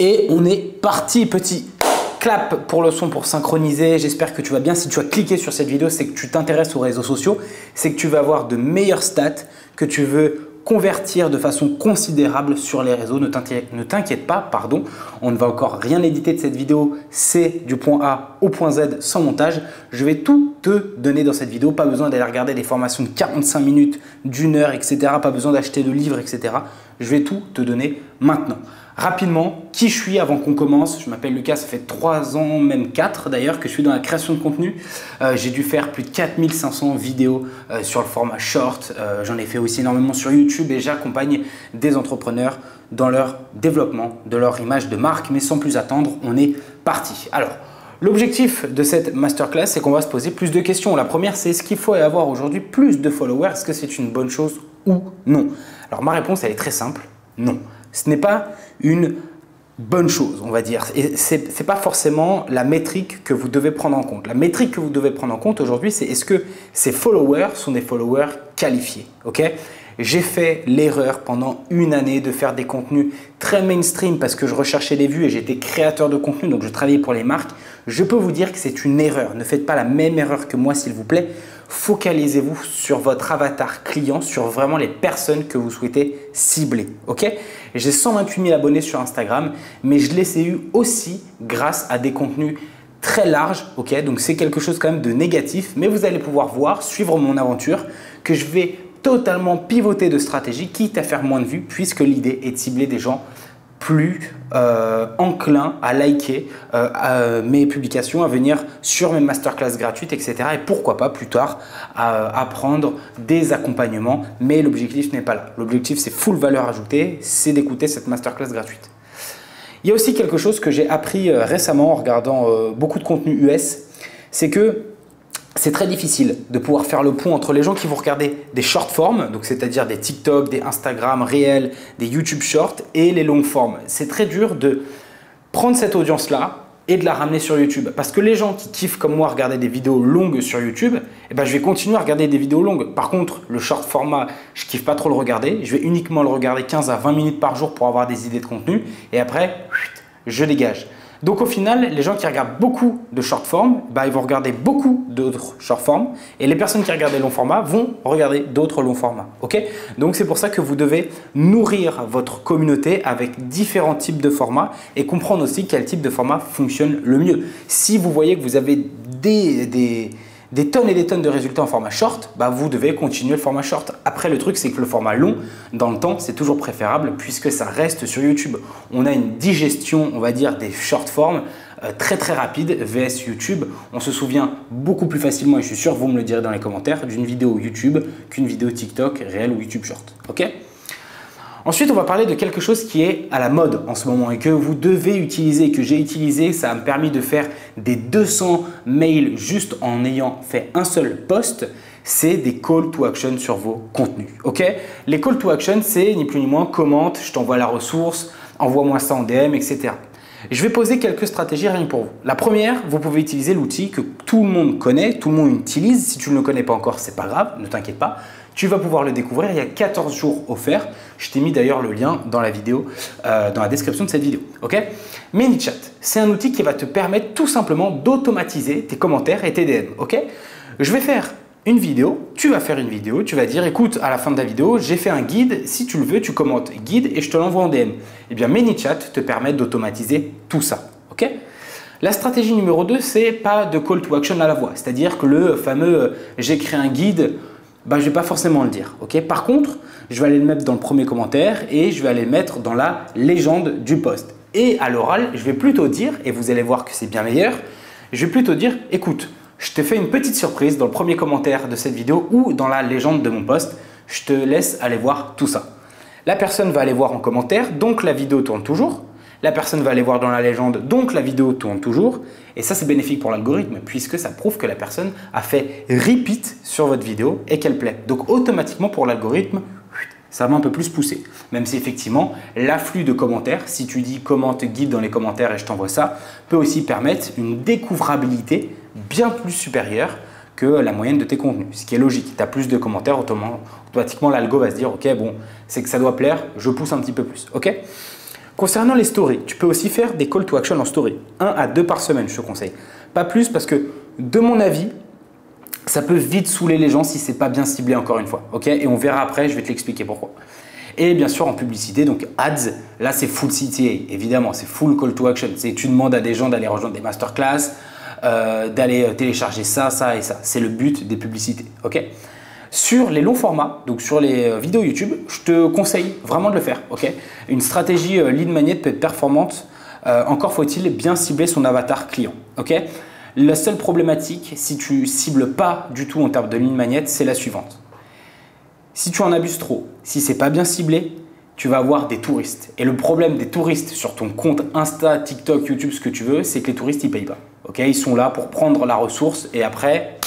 Et on est parti, petit clap pour le son pour synchroniser. J'espère que tu vas bien. Si tu as cliqué sur cette vidéo, c'est que tu t'intéresses aux réseaux sociaux, c'est que tu veux avoir de meilleures stats, que tu veux convertir de façon considérable sur les réseaux. Ne t'inquiète pas, pardon, on ne va encore rien éditer de cette vidéo, c'est du point A au point Z sans montage. Je vais tout te donner dans cette vidéo, pas besoin d'aller regarder des formations de 45 minutes, d'une heure, etc. Pas besoin d'acheter de livres, etc. Je vais tout te donner maintenant. Rapidement, qui je suis avant qu'on commence. Je m'appelle Lucas, ça fait 3 ans, même 4 d'ailleurs, que je suis dans la création de contenu. J'ai dû faire plus de 4500 vidéos sur le format short. J'en ai fait aussi énormément sur YouTube et j'accompagne des entrepreneurs dans leur développement de leur image de marque. Mais sans plus attendre, on est parti. Alors, l'objectif de cette masterclass, c'est qu'on va se poser plus de questions. La première, c'est est-ce qu'il faut avoir aujourd'hui plus de followers? Est-ce que c'est une bonne chose ou non? Alors, ma réponse, elle est très simple, non. Ce n'est pas une bonne chose, on va dire. Et ce n'est pas forcément la métrique que vous devez prendre en compte. La métrique que vous devez prendre en compte aujourd'hui, c'est est-ce que ces followers sont des followers qualifiés, ok? J'ai fait l'erreur pendant une année de faire des contenus très mainstream parce que je recherchais des vues et j'étais créateur de contenu, donc je travaillais pour les marques. Je peux vous dire que c'est une erreur. Ne faites pas la même erreur que moi, s'il vous plaît. Focalisez-vous sur votre avatar client, sur vraiment les personnes que vous souhaitez cibler. Ok? J'ai 128 000 abonnés sur Instagram, mais je les ai eu aussi grâce à des contenus très larges. Ok? Donc c'est quelque chose quand même de négatif, mais vous allez pouvoir voir, suivre mon aventure, que je vais totalement pivoter de stratégie, quitte à faire moins de vues, puisque l'idée est de cibler des gens plus enclins à liker mes publications, à venir sur mes masterclass gratuites, etc. Et pourquoi pas plus tard à prendre des accompagnements. Mais l'objectif n'est pas là. L'objectif, c'est full valeur ajoutée, c'est d'écouter cette masterclass gratuite. Il y a aussi quelque chose que j'ai appris récemment en regardant beaucoup de contenu US, c'est que c'est très difficile de pouvoir faire le pont entre les gens qui vont regarder des short forms, donc c'est-à-dire des TikTok, des Instagram réels, des YouTube shorts et les longues formes. C'est très dur de prendre cette audience-là et de la ramener sur YouTube. Parce que les gens qui kiffent comme moi regarder des vidéos longues sur YouTube, eh ben, je vais continuer à regarder des vidéos longues. Par contre, le short format, je kiffe pas trop le regarder. Je vais uniquement le regarder 15 à 20 minutes par jour pour avoir des idées de contenu. Et après, je dégage. Donc au final, les gens qui regardent beaucoup de short form, bah, ils vont regarder beaucoup d'autres short form et les personnes qui regardent les longs formats vont regarder d'autres longs formats. Okay? Donc c'est pour ça que vous devez nourrir votre communauté avec différents types de formats et comprendre aussi quel type de format fonctionne le mieux. Si vous voyez que vous avez des tonnes et des tonnes de résultats en format short, bah vous devez continuer le format short. Après, le truc, c'est que le format long, dans le temps, c'est toujours préférable puisque ça reste sur YouTube. On a une digestion, on va dire, des short forms très très rapide vs YouTube. On se souvient beaucoup plus facilement, et je suis sûr, vous me le direz dans les commentaires, d'une vidéo YouTube qu'une vidéo TikTok réelle ou YouTube short. Ok ? Ensuite, on va parler de quelque chose qui est à la mode en ce moment et que vous devez utiliser, que j'ai utilisé. Ça m'a permis de faire des 200 mails juste en ayant fait un seul post. C'est des call to action sur vos contenus. Ok? Les call to action, c'est ni plus ni moins commente, je t'envoie la ressource, envoie-moi ça en DM, etc. Je vais poser quelques stratégies rien que pour vous. La première, vous pouvez utiliser l'outil que tout le monde connaît, tout le monde utilise. Si tu ne le connais pas encore, c'est pas grave, ne t'inquiète pas. Tu vas pouvoir le découvrir. Il y a 14 jours offerts. Je t'ai mis d'ailleurs le lien dans la vidéo, dans la description de cette vidéo. Ok? ManyChat, c'est un outil qui va te permettre tout simplement d'automatiser tes commentaires et tes DM. Ok? Je vais faire une vidéo, tu vas faire une vidéo, tu vas dire écoute, à la fin de la vidéo, j'ai fait un guide, si tu le veux, tu commentes guide et je te l'envoie en DM. Eh bien, ManyChat te permet d'automatiser tout ça. Ok? La stratégie numéro 2, c'est pas de call to action à la voix, c'est-à-dire que le fameux j'ai créé un guide, bah, je ne vais pas forcément le dire. Okay? Par contre, je vais aller le mettre dans le premier commentaire et je vais aller le mettre dans la légende du post. Et à l'oral, je vais plutôt dire, et vous allez voir que c'est bien meilleur, je vais plutôt dire écoute, je te fais une petite surprise dans le premier commentaire de cette vidéo ou dans la légende de mon post. Je te laisse aller voir tout ça. La personne va aller voir en commentaire, donc la vidéo tourne toujours. La personne va aller voir dans la légende, donc la vidéo tourne toujours. Et ça, c'est bénéfique pour l'algorithme puisque ça prouve que la personne a fait repeat sur votre vidéo et qu'elle plaît. Donc automatiquement pour l'algorithme, ça va un peu plus pousser. Même si effectivement, l'afflux de commentaires, si tu dis commente guide dans les commentaires et je t'envoie ça, peut aussi permettre une découvrabilité bien plus supérieure que la moyenne de tes contenus. Ce qui est logique. Tu as plus de commentaires, automatiquement l'algo va se dire ok, bon, c'est que ça doit plaire, je pousse un petit peu plus. Ok ? Concernant les stories, tu peux aussi faire des call to action en story. 1 à 2 par semaine, je te conseille. Pas plus parce que, de mon avis, ça peut vite saouler les gens si ce n'est pas bien ciblé encore une fois. Ok, et on verra après, je vais te l'expliquer pourquoi. Et bien sûr en publicité, donc ads, là c'est full CTA, évidemment, c'est full call to action. Tu demandes à des gens d'aller rejoindre des masterclass, d'aller télécharger ça, ça et ça. C'est le but des publicités. Ok. Sur les longs formats, donc sur les vidéos YouTube, je te conseille vraiment de le faire. Ok. Une stratégie lead magnet peut être performante. Encore faut-il bien cibler son avatar client. Ok. La seule problématique, si tu cibles pas du tout en termes de lead magnet, c'est la suivante. Si tu en abuses trop, si c'est pas bien ciblé, tu vas avoir des touristes. Et le problème des touristes sur ton compte Insta, TikTok, YouTube, ce que tu veux, c'est que les touristes, ils payent pas. Okay, ils sont là pour prendre la ressource et après,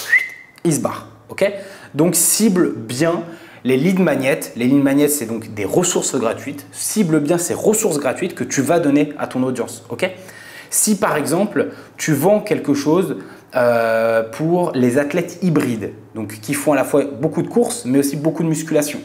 ils se barrent. Okay, donc, cible bien les lead magnets. Les lead magnets, c'est donc des ressources gratuites. Cible bien ces ressources gratuites que tu vas donner à ton audience. Okay, si par exemple, tu vends quelque chose pour les athlètes hybrides, donc qui font à la fois beaucoup de courses, mais aussi beaucoup de musculation.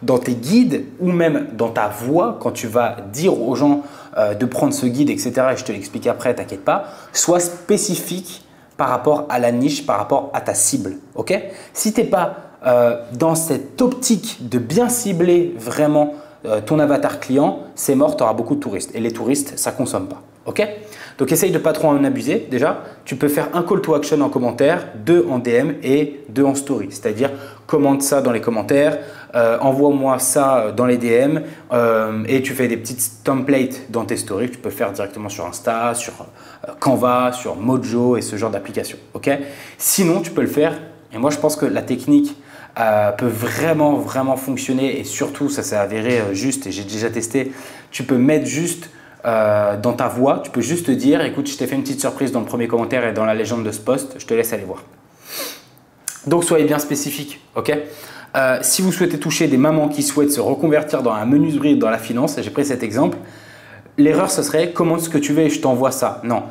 Dans tes guides ou même dans ta voix, quand tu vas dire aux gens de prendre ce guide, etc., et je te l'explique après, t'inquiète pas, sois spécifique par rapport à la niche, par rapport à ta cible. Okay, si tu n'es pas dans cette optique de bien cibler vraiment ton avatar client, c'est mort, tu auras beaucoup de touristes. Et les touristes, ça ne consomme pas. Ok, donc essaye de pas trop en abuser. Déjà, tu peux faire un call to action en commentaire, 2 en DM et 2 en story. C'est-à-dire, commente ça dans les commentaires, envoie-moi ça dans les DM et tu fais des petites templates dans tes stories que tu peux faire directement sur Insta, sur Canva, sur Mojo et ce genre d'application. Ok, sinon, tu peux le faire. Et moi, je pense que la technique peut vraiment fonctionner et surtout, ça s'est avéré juste et j'ai déjà testé. Tu peux mettre juste dans ta voix, tu peux juste te dire écoute, je t'ai fait une petite surprise dans le premier commentaire et dans la légende de ce post, je te laisse aller voir. Donc soyez bien spécifique, ok. Si vous souhaitez toucher des mamans qui souhaitent se reconvertir dans un menuiserie dans la finance, j'ai pris cet exemple, l'erreur ce serait commande ce que tu veux et je t'envoie ça. Non,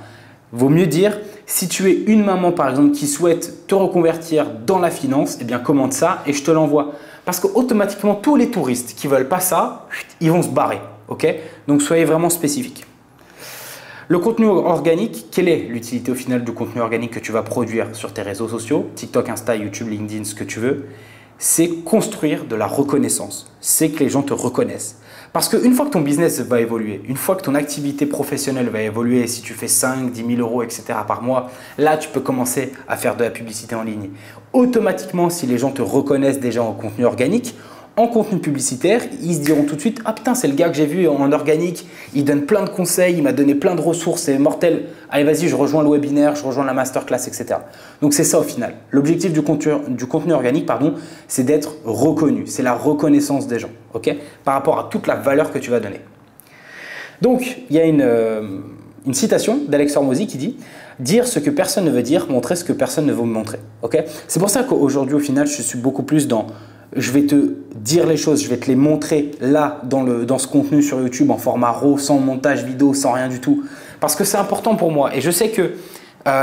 vaut mieux dire si tu es une maman par exemple qui souhaite te reconvertir dans la finance, eh bien commande ça et je te l'envoie. Parce qu'automatiquement tous les touristes qui ne veulent pas ça, ils vont se barrer. Okay, donc soyez vraiment spécifique. Le contenu organique, quelle est l'utilité au final du contenu organique que tu vas produire sur tes réseaux sociaux, TikTok, Insta, YouTube, LinkedIn, ce que tu veux? C'est construire de la reconnaissance, c'est que les gens te reconnaissent. Parce qu'une fois que ton business va évoluer, une fois que ton activité professionnelle va évoluer, si tu fais 5, 10 000 euros, etc. par mois, là tu peux commencer à faire de la publicité en ligne. Automatiquement, si les gens te reconnaissent déjà en contenu organique, en contenu publicitaire, ils se diront tout de suite « Ah putain, c'est le gars que j'ai vu en organique, il donne plein de conseils, il m'a donné plein de ressources, c'est mortel. Allez, vas-y, je rejoins le webinaire, je rejoins la masterclass, etc. » Donc, c'est ça au final. L'objectif du contenu organique, c'est d'être reconnu. C'est la reconnaissance des gens, okay, par rapport à toute la valeur que tu vas donner. Donc, il y a une citation d'Alex Hormozy qui dit « Dire ce que personne ne veut dire, montrer ce que personne ne veut montrer. Okay » C'est pour ça qu'aujourd'hui, au final, je suis beaucoup plus dans je vais te dire les choses, je vais te les montrer là dans ce contenu sur YouTube en format RAW, sans montage vidéo, sans rien du tout. Parce que c'est important pour moi et je sais que,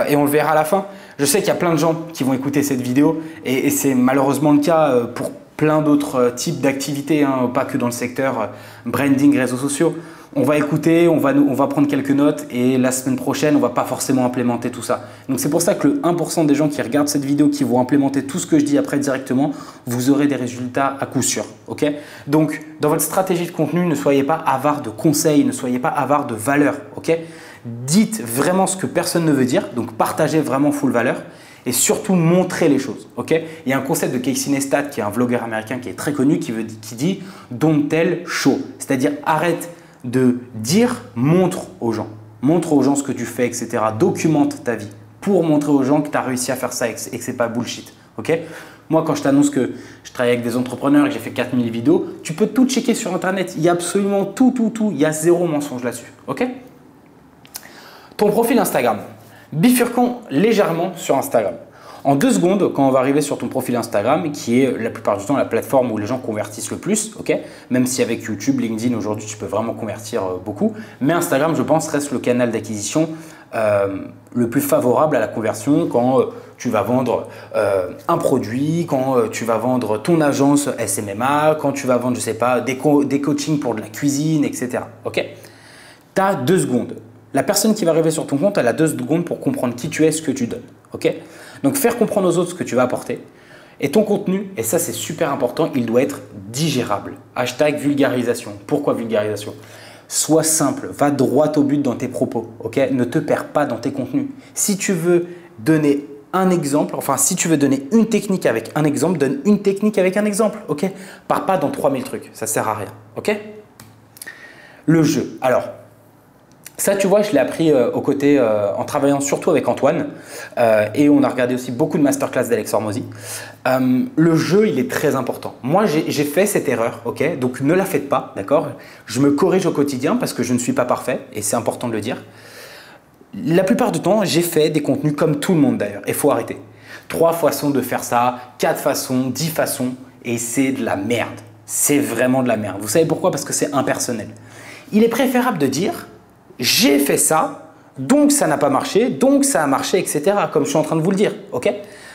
et on le verra à la fin, je sais qu'il y a plein de gens qui vont écouter cette vidéo et c'est malheureusement le cas pour plein d'autres types d'activités, hein, pas que dans le secteur branding, réseaux sociaux. On va écouter, on va prendre quelques notes et la semaine prochaine, on ne va pas forcément implémenter tout ça. Donc, c'est pour ça que le 1% des gens qui regardent cette vidéo, qui vont implémenter tout ce que je dis après directement, vous aurez des résultats à coup sûr. Okay, donc, dans votre stratégie de contenu, ne soyez pas avare de conseils, ne soyez pas avare de valeur. Okay, dites vraiment ce que personne ne veut dire, donc partagez vraiment full valeur. Et surtout, montrez les choses. Okay, il y a un concept de Casey Neistat, qui est un vlogueur américain qui est très connu, qui dit « Don't tell, show ». C'est-à-dire, arrête de dire, montre aux gens. Montre aux gens ce que tu fais, etc. Documente ta vie pour montrer aux gens que tu as réussi à faire ça et que ce n'est pas bullshit. Okay, moi, quand je t'annonce que je travaille avec des entrepreneurs et que j'ai fait 4000 vidéos, tu peux tout checker sur Internet. Il y a absolument tout. Il y a zéro mensonge là-dessus. Okay, ton profil Instagram. Bifurquons légèrement sur Instagram. En 2 secondes, quand on va arriver sur ton profil Instagram, qui est la plupart du temps la plateforme où les gens convertissent le plus, okay, même si avec YouTube, LinkedIn, aujourd'hui, tu peux vraiment convertir beaucoup. Mais Instagram, je pense, reste le canal d'acquisition le plus favorable à la conversion quand tu vas vendre un produit, quand tu vas vendre ton agence SMMA, quand tu vas vendre, je sais pas, des coachings pour de la cuisine, etc. Okay, Tu as 2 secondes. La personne qui va arriver sur ton compte, elle a 2 secondes pour comprendre qui tu es, ce que tu donnes. Ok? Donc, faire comprendre aux autres ce que tu vas apporter. Et ton contenu, et ça c'est super important, il doit être digérable. Hashtag vulgarisation. Pourquoi vulgarisation? Sois simple, va droit au but dans tes propos. Ok? Ne te perds pas dans tes contenus. Si tu veux donner un exemple, enfin si tu veux donner une technique avec un exemple, donne une technique avec un exemple. Ok? Pars pas dans 3000 trucs, ça sert à rien. Ok? Le jeu. Alors, ça, tu vois, je l'ai appris aux côtés en travaillant surtout avec Antoine et on a regardé aussi beaucoup de masterclass d'Alex Hormozy. Le jeu, il est très important. Moi, j'ai fait cette erreur, ok? Donc, ne la faites pas, d'accord? Je me corrige au quotidien parce que je ne suis pas parfait et c'est important de le dire. La plupart du temps, j'ai fait des contenus comme tout le monde d'ailleurs et il faut arrêter. 3 façons de faire ça, 4 façons, 10 façons et c'est de la merde. C'est vraiment de la merde. Vous savez pourquoi? Parce que c'est impersonnel. Il est préférable de dire j'ai fait ça, donc ça n'a pas marché, donc ça a marché, etc. Comme je suis en train de vous le dire, ok?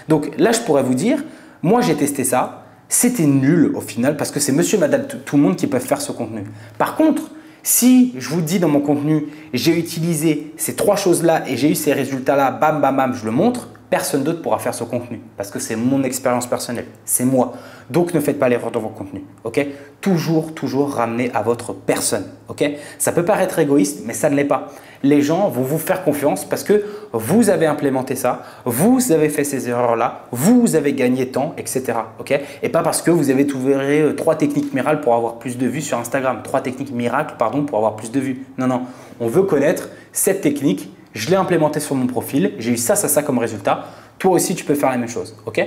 Donc là, je pourrais vous dire, moi j'ai testé ça, c'était nul au final parce que c'est monsieur, madame, tout le monde qui peuvent faire ce contenu. Par contre, si je vous dis dans mon contenu, j'ai utilisé ces 3 choses-là et j'ai eu ces résultats-là, bam, bam, bam, je le montre, personne d'autre pourra faire ce contenu parce que c'est mon expérience personnelle, c'est moi. Donc, ne faites pas l'erreur dans vos contenus, ok? Toujours ramener à votre personne, ok? Ça peut paraître égoïste, mais ça ne l'est pas. Les gens vont vous faire confiance parce que vous avez implémenté ça, vous avez fait ces erreurs-là, vous avez gagné temps, etc., ok? Et pas parce que vous avez trouvé 3 techniques miracles pour avoir plus de vues sur Instagram, 3 techniques miracles, pardon, pour avoir plus de vues. Non, non, on veut connaître cette technique. Je l'ai implémenté sur mon profil, j'ai eu ça comme résultat. Toi aussi, tu peux faire la même chose, ok?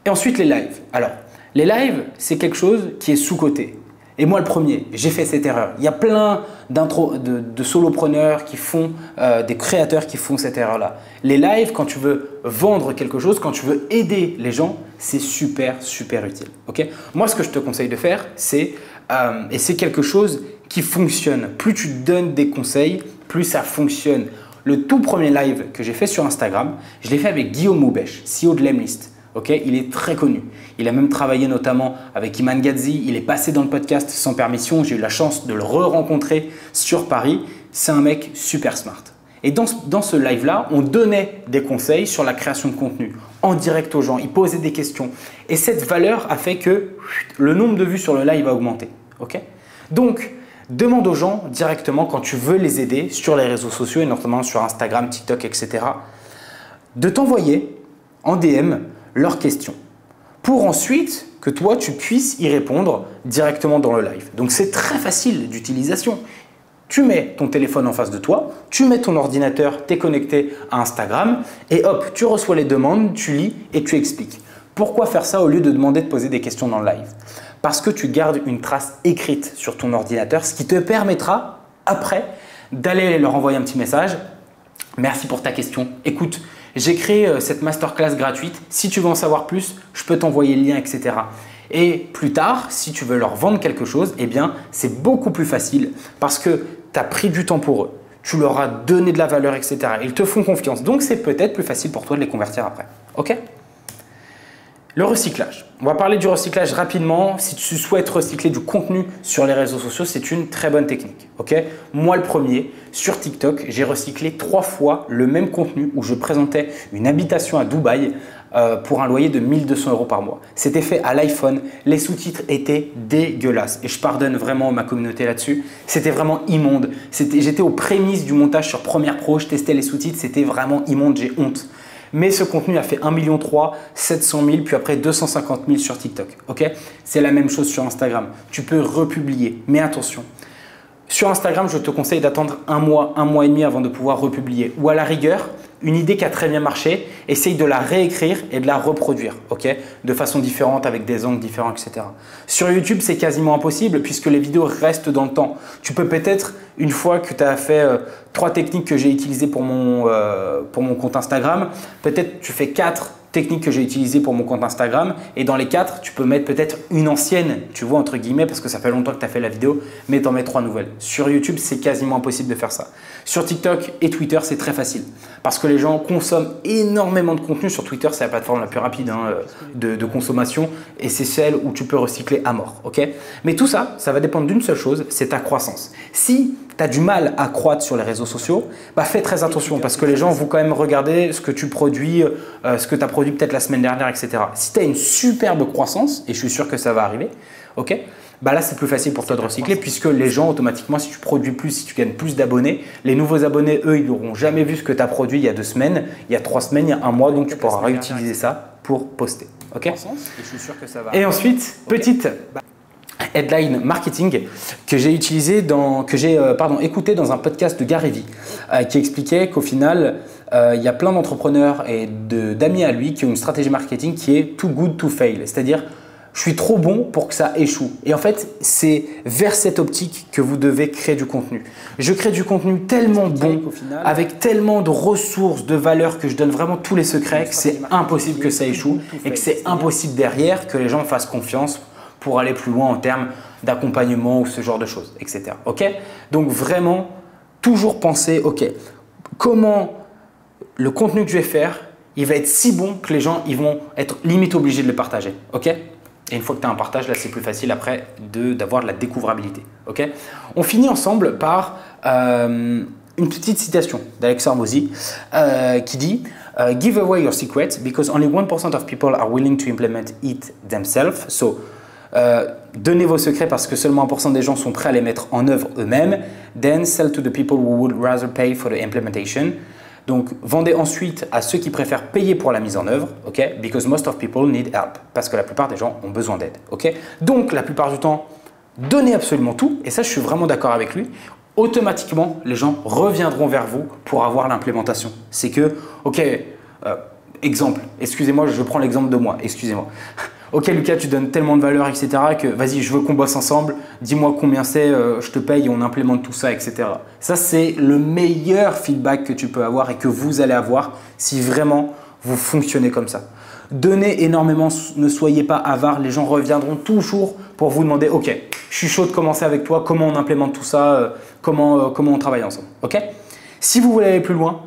Et ensuite, les lives. Alors, les lives, c'est quelque chose qui est sous-coté. Et moi, le premier, j'ai fait cette erreur. Il y a plein de solopreneurs qui font, des créateurs qui font cette erreur-là. Les lives, quand tu veux vendre quelque chose, quand tu veux aider les gens, c'est super utile, ok? Moi, ce que je te conseille de faire, c'est, et c'est quelque chose qui fonctionne. Plus tu donnes des conseils, plus ça fonctionne. Le tout premier live que j'ai fait sur Instagram, je l'ai fait avec Guillaume Moubèche, CEO de Lemlist. Okay, il est très connu. Il a même travaillé notamment avec Iman Gadzhi. Il est passé dans le podcast sans permission. J'ai eu la chance de le re-rencontrer sur Paris. C'est un mec super smart. Et dans ce live-là, on donnait des conseils sur la création de contenu en direct aux gens. Il posait des questions. Et cette valeur a fait que le nombre de vues sur le live a augmenté. Okay, donc, demande aux gens directement quand tu veux les aider sur les réseaux sociaux et notamment sur Instagram, TikTok, etc. de t'envoyer en DM leurs questions pour ensuite que toi, tu puisses y répondre directement dans le live. Donc, c'est très facile d'utilisation. Tu mets ton téléphone en face de toi, tu mets ton ordinateur, tu es connecté à Instagram et hop, tu reçois les demandes, tu lis et tu expliques. Pourquoi faire ça au lieu de demander de poser des questions dans le live? Parce que tu gardes une trace écrite sur ton ordinateur, ce qui te permettra après d'aller leur envoyer un petit message. Merci pour ta question. Écoute, j'ai créé cette masterclass gratuite. Si tu veux en savoir plus, je peux t'envoyer le lien, etc. Et plus tard, si tu veux leur vendre quelque chose, eh bien, c'est beaucoup plus facile parce que tu as pris du temps pour eux. Tu leur as donné de la valeur, etc. Ils te font confiance. Donc, c'est peut-être plus facile pour toi de les convertir après. OK ? Le recyclage. On va parler du recyclage rapidement. Si tu souhaites recycler du contenu sur les réseaux sociaux, c'est une très bonne technique. Okay, moi, le premier, sur TikTok, j'ai recyclé 3 fois le même contenu où je présentais une habitation à Dubaï pour un loyer de 1 200 € par mois. C'était fait à l'iPhone. Les sous-titres étaient dégueulasses. Et je pardonne vraiment ma communauté là-dessus. C'était vraiment immonde. J'étais aux prémices du montage sur Premiere Pro. Je testais les sous-titres. C'était vraiment immonde. J'ai honte. Mais ce contenu a fait 1,3 million, 700 000, puis après 250 000 sur TikTok. Okay, c'est la même chose sur Instagram. Tu peux republier, mais attention. Sur Instagram, je te conseille d'attendre un mois et demi avant de pouvoir republier. Ou à la rigueur, une idée qui a très bien marché, essaye de la réécrire et de la reproduire, okay, de façon différente, avec des angles différents, etc. Sur YouTube, c'est quasiment impossible puisque les vidéos restent dans le temps. Tu peux peut-être, une fois que tu as fait 3 techniques que j'ai utilisées pour mon compte Instagram, peut-être tu fais 4 techniques que j'ai utilisées pour mon compte Instagram et dans les 4, tu peux mettre peut-être une ancienne, tu vois, entre guillemets, parce que ça fait longtemps que tu as fait la vidéo, mais tu en mets 3 nouvelles. Sur YouTube, c'est quasiment impossible de faire ça. Sur TikTok et Twitter, c'est très facile parce que les gens consomment énormément de contenu. Sur Twitter, c'est la plateforme la plus rapide de consommation et c'est celle où tu peux recycler à mort. Okay, mais tout ça, ça va dépendre d'une seule chose, c'est ta croissance. Si as du mal à croître sur les réseaux sociaux, bah fais très attention parce que les gens vont quand même regarder ce que tu produis, ce que tu as produit peut-être la semaine dernière, etc. Si tu as une superbe croissance, et je suis sûr que ça va arriver, ok, bah là c'est plus facile pour toi de recycler puisque les gens automatiquement, si tu produis plus, si tu gagnes plus d'abonnés, les nouveaux abonnés, eux, ils n'auront jamais vu ce que tu as produit il y a 2 semaines, il y a 3 semaines, il y a 1 mois, donc tu pourras réutiliser ça pour poster. Ok. Et ensuite, petite headline marketing que j'ai utilisé écouté dans un podcast de Gary Vee qui expliquait qu'au final, il y a plein d'entrepreneurs et d'amis à lui qui ont une stratégie marketing qui est too good to fail, c'est-à-dire je suis trop bon pour que ça échoue. Et en fait, c'est vers cette optique que vous devez créer du contenu. Je crée du contenu tellement bon, avec tellement de ressources, de valeurs, que je donne vraiment tous les secrets, que c'est impossible que ça échoue et que c'est impossible derrière que les gens me fassent confiance pour aller plus loin en termes d'accompagnement ou ce genre de choses, etc. Ok. Donc vraiment, toujours penser, ok, comment le contenu que je vais faire, il va être si bon que les gens ils vont être limite obligés de le partager. Ok. Et une fois que tu as un partage, là, c'est plus facile après d'avoir de la découvrabilité. Okay. On finit ensemble par une petite citation d'Alex Hormozy qui dit « Give away your secret because only 1% of people are willing to implement it themselves. » So, donnez vos secrets parce que seulement 1% des gens sont prêts à les mettre en œuvre eux-mêmes. Then sell to the people who would rather pay for the implementation. Donc, vendez ensuite à ceux qui préfèrent payer pour la mise en œuvre, ok? Because most of people need help. Parce que la plupart des gens ont besoin d'aide, ok? Donc, la plupart du temps, donnez absolument tout. Et ça, je suis vraiment d'accord avec lui. Automatiquement, les gens reviendront vers vous pour avoir l'implémentation. C'est que, ok, exemple, excusez-moi, je prends l'exemple de moi, excusez-moi. Ok Lucas, tu donnes tellement de valeur, etc. que vas-y, je veux qu'on bosse ensemble, dis-moi combien c'est, je te paye et on implémente tout ça, etc. Ça, c'est le meilleur feedback que tu peux avoir et que vous allez avoir si vraiment vous fonctionnez comme ça. Donnez énormément, ne soyez pas avare, les gens reviendront toujours pour vous demander « Ok, je suis chaud de commencer avec toi, comment on implémente tout ça, comment on travaille ensemble. » Ok. Si vous voulez aller plus loin,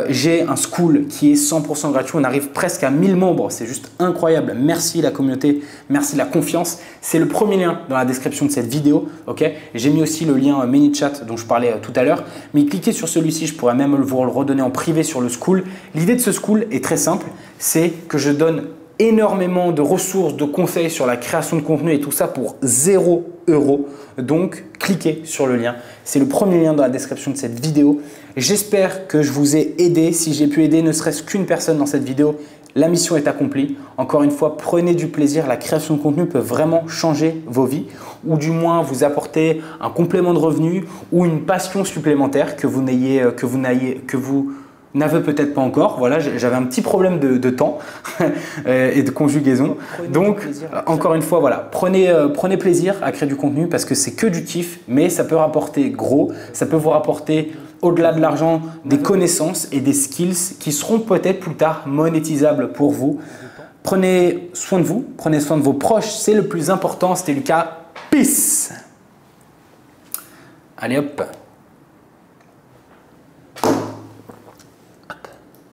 j'ai un school qui est 100% gratuit. On arrive presque à 1000 membres. C'est juste incroyable. Merci la communauté. Merci la confiance. C'est le premier lien dans la description de cette vidéo. Okay. J'ai mis aussi le lien ManyChat dont je parlais tout à l'heure. Mais cliquez sur celui-ci. Je pourrais même vous le redonner en privé sur le school. L'idée de ce school est très simple. C'est que je donne énormément de ressources, de conseils sur la création de contenu et tout ça pour 0 €. Donc, cliquez sur le lien. C'est le premier lien dans la description de cette vidéo. J'espère que je vous ai aidé. Si j'ai pu aider ne serait-ce qu'une personne dans cette vidéo, la mission est accomplie. Encore une fois, prenez du plaisir. La création de contenu peut vraiment changer vos vies ou du moins vous apporter un complément de revenu ou une passion supplémentaire que vous n'avez peut-être pas encore. Voilà, j'avais un petit problème de temps et de conjugaison. Donc, encore une fois, voilà, prenez plaisir à créer du contenu parce que c'est que du kiff, mais ça peut rapporter gros. Ça peut vous rapporter, au-delà de l'argent, des connaissances et des skills qui seront peut-être plus tard monétisables pour vous. Prenez soin de vous, prenez soin de vos proches, c'est le plus important. C'était Lucas. Peace! Allez hop!